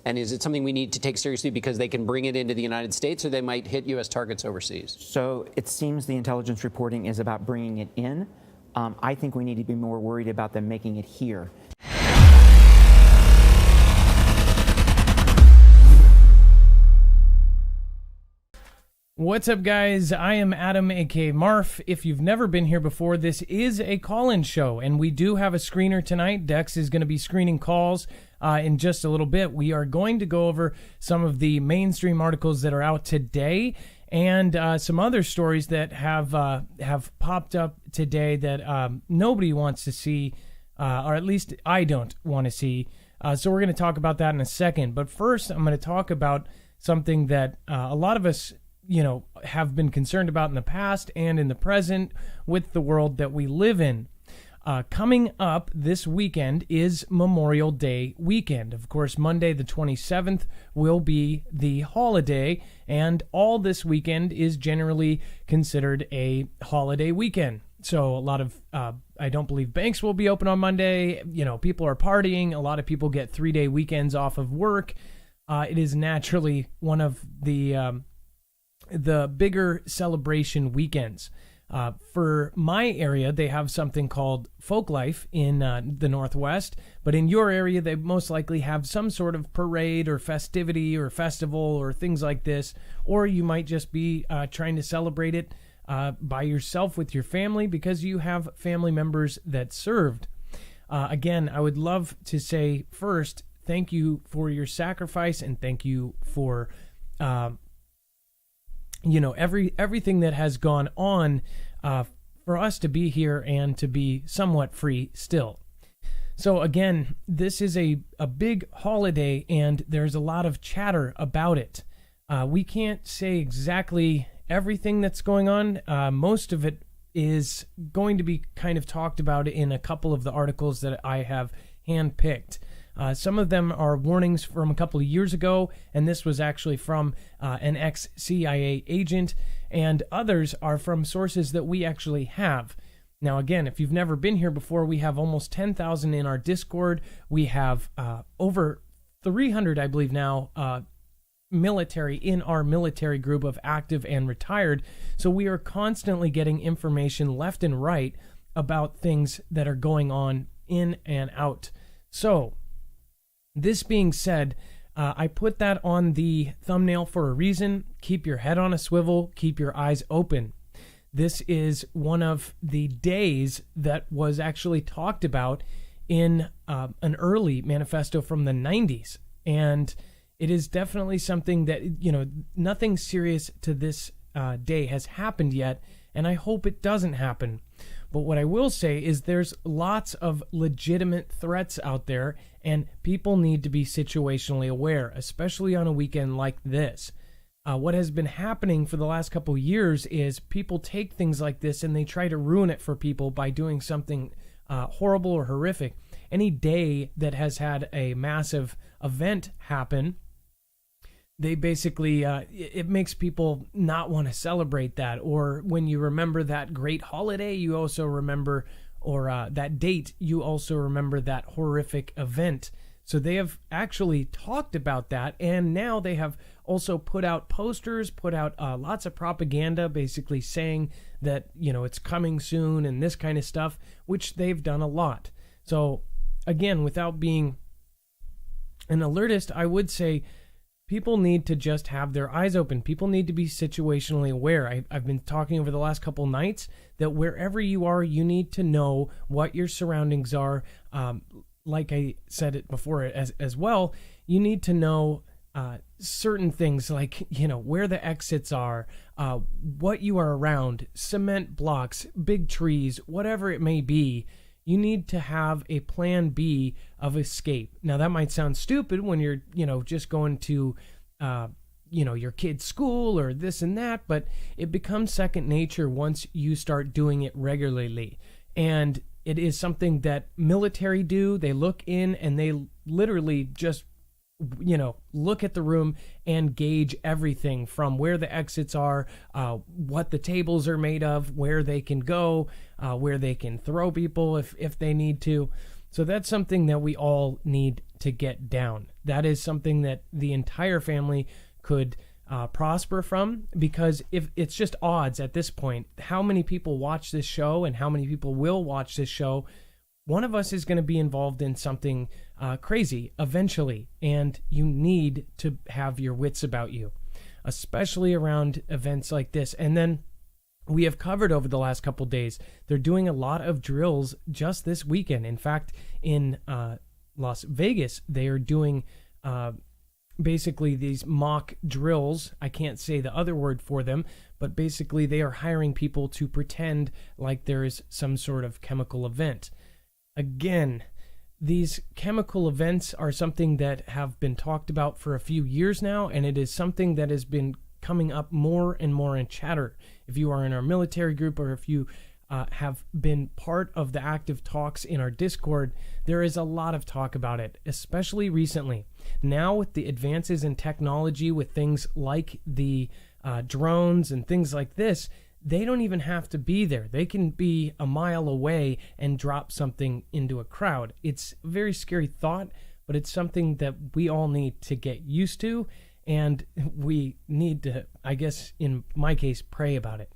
And is it something we need to take seriously because they can bring it into the United States, or they might hit U.S. targets overseas? So it seems the intelligence reporting is about bringing it in. I think we need to be more worried about them making it here. What's up, guys? I am Adam, aka Marf. If you've never been here before, this is a call-in show, and we do have a screener tonight. Dex is going to be screening calls in just a little bit. We are going to go over some of the mainstream articles that are out today, and some other stories that have popped up today that nobody wants to see, or at least I don't want to see. So we're going to talk about that in a second. But first, I'm going to talk about something that a lot of us have been concerned about in the past and in the present with the world that we live in. Coming up this weekend is Memorial Day weekend. Of course, Monday the 27th will be the holiday, and all this weekend is generally considered a holiday weekend. So a lot of, I don't believe banks will be open on Monday. People are partying. A lot of people get 3-day weekends off of work. It is naturally one of the bigger celebration weekends. For my area, they have something called Folk Life in the Northwest, but in your area, they most likely have some sort of parade or festivity or festival or things like this, or you might just be trying to celebrate it by yourself with your family because you have family members that served. Again, I would love to say first, thank you for your sacrifice and thank you for everything that has gone on for us to be here and to be somewhat free still. So again, this is a big holiday and there's a lot of chatter about it. We can't say exactly everything that's going on. Most of it is going to be kind of talked about in a couple of the articles that I have handpicked. Some of them are warnings from a couple of years ago, and this was actually from an ex-CIA agent, and others are from sources that we actually have. Now, again, if you've never been here before, we have almost 10,000 in our Discord. We have over 300, I believe now, military in our military group of active and retired. So we are constantly getting information left and right about things that are going on in and out. So, this being said, I put that on the thumbnail for a reason. Keep your head on a swivel. Keep your eyes open. This is one of the days that was actually talked about in an early manifesto from the 90s. And it is definitely something that, nothing serious to this day has happened yet. And I hope it doesn't happen. But what I will say is there's lots of legitimate threats out there, and people need to be situationally aware, especially on a weekend like this. What has been happening for the last couple of years is people take things like this and they try to ruin it for people by doing something horrible or horrific. Any day that has had a massive event happen, they basically, it makes people not want to celebrate that. Or when you remember that great holiday, you also remember, or that date, you also remember that horrific event. So they have actually talked about that. And now they have also put out posters, put out lots of propaganda, basically saying that, it's coming soon and this kind of stuff, which they've done a lot. So again, without being an alertist, I would say, people need to just have their eyes open. People need to be situationally aware. I've been talking over the last couple nights that wherever you are, you need to know what your surroundings are. Like I said it before as well, you need to know certain things like, where the exits are, what you are around, cement blocks, big trees, whatever it may be. You need to have a plan B of escape. Now, that might sound stupid when you're, just going to, your kid's school or this and that, but it becomes second nature once you start doing it regularly. And it is something that military do. They look in and they literally just, look at the room and gauge everything from where the exits are, what the tables are made of, where they can go, where they can throw people if they need to. So that's something that we all need to get down. that is something that the entire family could prosper from, because if it's just odds at this point, how many people watch this show and how many people will watch this show, one of us is going to be involved in something crazy eventually, and you need to have your wits about you, especially around events like this. And then we have covered over the last couple days, they're doing a lot of drills just this weekend. In fact, in Las Vegas, they are doing basically these mock drills. I can't say the other word for them, but basically they are hiring people to pretend like there is some sort of chemical event. Again, these chemical events are something that have been talked about for a few years now, and it is something that has been coming up more and more in chatter. If you are in our military group, or if you have been part of the active talks in our Discord, there is a lot of talk about it, especially recently. Now with the advances in technology, with things like the drones and things like this, they don't even have to be there. They can be a mile away and drop something into a crowd. It's a very scary thought, but it's something that we all need to get used to, and we need to, I guess, in my case, pray about it.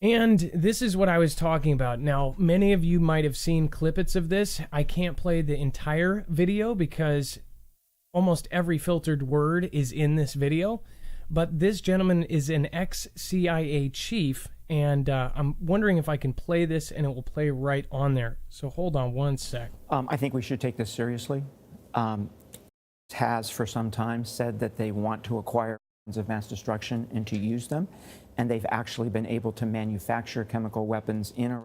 And this is what I was talking about. Now, many of you might have seen clippets of this. I can't play the entire video because almost every filtered word is in this video. But this gentleman is an ex-CIA chief, and I'm wondering if I can play this and it will play right on there. So hold on one sec. I think we should take this seriously. Has for some time said that they want to acquire weapons of mass destruction and to use them, and they've actually been able to manufacture chemical weapons in Iraq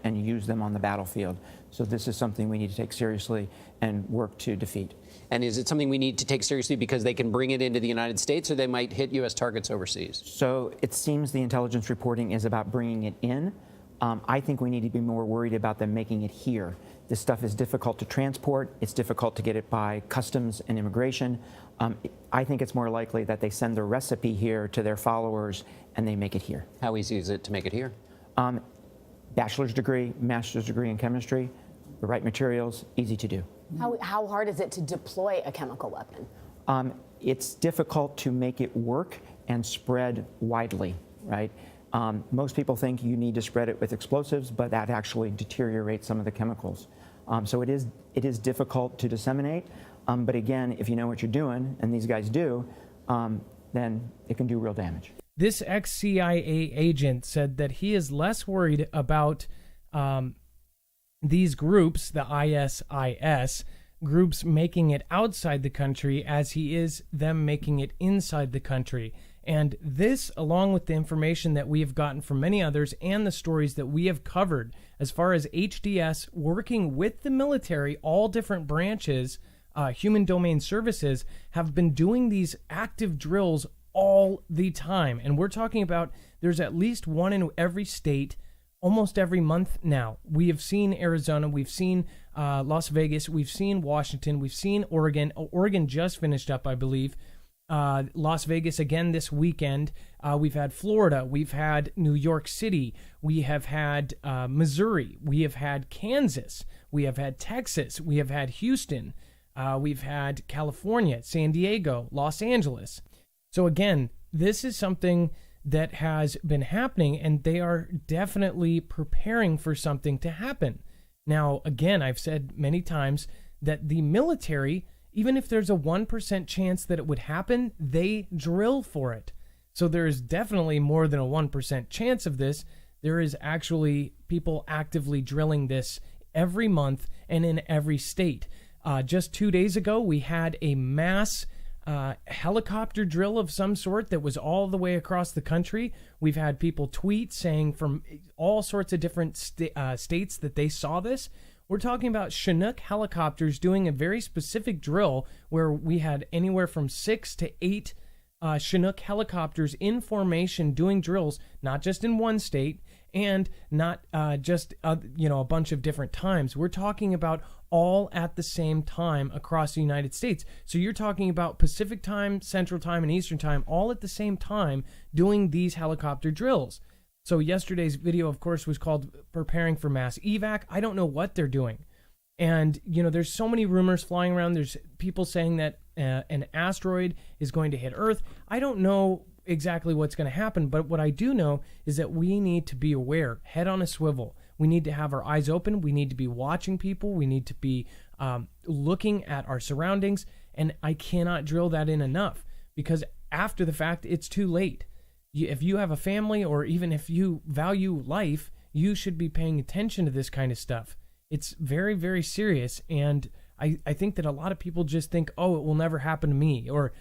and use them on the battlefield. So this is something we need to take seriously and work to defeat. And is it something we need to take seriously because they can bring it into the United States, or they might hit U.S. targets overseas? So it seems the intelligence reporting is about bringing it in. I think we need to be more worried about them making it here. This stuff is difficult to transport. It's difficult to get it by customs and immigration. I think it's more likely that they send the recipe here to their followers and they make it here. How easy is it to make it here? Bachelor's degree, master's degree in chemistry, the right materials, easy to do. How hard is it to deploy a chemical weapon? It's difficult to make it work and spread widely, right? Most people think you need to spread it with explosives, but that actually deteriorates some of the chemicals. So it is difficult to disseminate, but again, if you know what you're doing, and these guys do, then it can do real damage. This ex-CIA agent said that he is less worried about these groups, the ISIS groups, making it outside the country as he is them making it inside the country. And this, along with the information that we have gotten from many others and the stories that we have covered as far as HDS working with the military, all different branches, human domain services, have been doing these active drills all the time. And we're talking about there's at least one in every state almost every month now. We have seen Arizona, we've seen Las Vegas, we've seen Washington, we've seen Oregon. Oregon just finished up, I believe. Las Vegas again this weekend. We've had Florida, we've had New York City, we have had Missouri, we have had Kansas, we have had Texas, we have had Houston, we've had California, San Diego, Los Angeles. So again, this is something that has been happening, and they are definitely preparing for something to happen. Now, again, I've said many times that the military, even if there's a 1% chance that it would happen, they drill for it. So there is definitely more than a 1% chance of this. There is actually people actively drilling this every month and in every state. Just 2 days ago, we had a mass helicopter drill of some sort that was all the way across the country. We've had people tweet saying from all sorts of different states that they saw this. We're talking about Chinook helicopters doing a very specific drill where we had anywhere from 6 to 8 Chinook helicopters in formation doing drills, not just in one state and not just a bunch of different times. We're talking about all at the same time across the United States. So you're talking about Pacific time, Central time, and Eastern time all at the same time doing these helicopter drills. So yesterday's video, of course, was called Preparing for Mass Evac. I don't know what they're doing. And, there's so many rumors flying around. There's people saying that an asteroid is going to hit Earth. I don't know exactly what's going to happen, but what I do know is that we need to be aware, head on a swivel. We need to have our eyes open. We need to be watching people. We need to be looking at our surroundings. And I cannot drill that in enough, because after the fact, it's too late. If you have a family, or even if you value life, you should be paying attention to this kind of stuff. It's very, very serious. And I think that a lot of people just think, oh, it will never happen to me, or,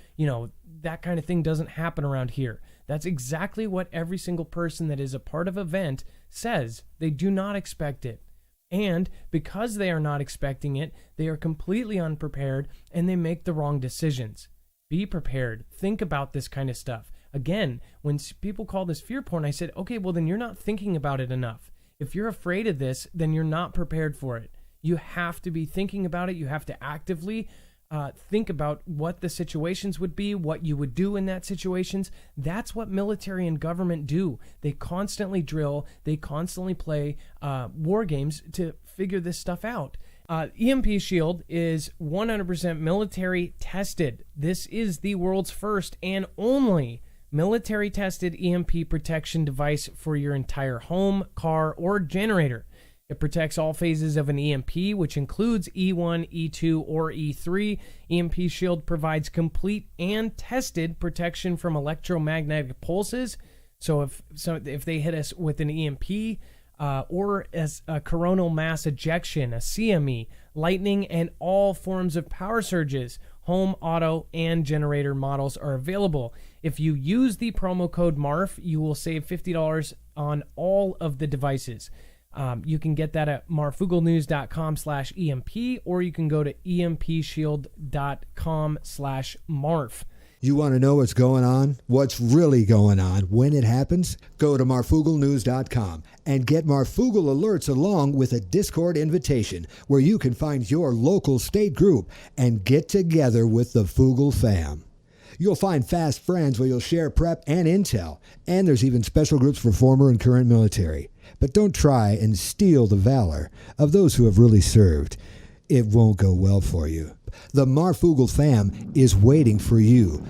that kind of thing doesn't happen around here. That's exactly what every single person that is a part of an event says. They do not expect it. And because they are not expecting it, they are completely unprepared, and they make the wrong decisions. Be prepared. Think about this kind of stuff. Again, when people call this fear porn, I said, okay, well, then you're not thinking about it enough. If you're afraid of this, then you're not prepared for it. You have to be thinking about it. You have to actively think about what the situations would be, what you would do in that situations. That's what military and government do. They constantly drill. They constantly play war games to figure this stuff out. EMP Shield is 100% military tested. This is the world's first and only military tested EMP protection device for your entire home, car, or generator. It protects all phases of an EMP, which includes E1, E2, or E3. EMP Shield provides complete and tested protection from electromagnetic pulses. So if they hit us with an EMP, or as a coronal mass ejection, a CME, lightning, and all forms of power surges, home, auto, and generator models are available. If you use the promo code MARF, you will save $50 on all of the devices. You can get that at marfooglenews.com/EMP, or you can go to empshield.com/MARF. You want to know what's going on? What's really going on when it happens? Go to marfooglenews.com and get Marfoogle alerts along with a Discord invitation where you can find your local state group and get together with the Foogle Fam. You'll find fast friends where you'll share prep and intel, and there's even special groups for former and current military. But don't try and steal the valor of those who have really served. It won't go well for you. The Marfoogle Fam is waiting for you.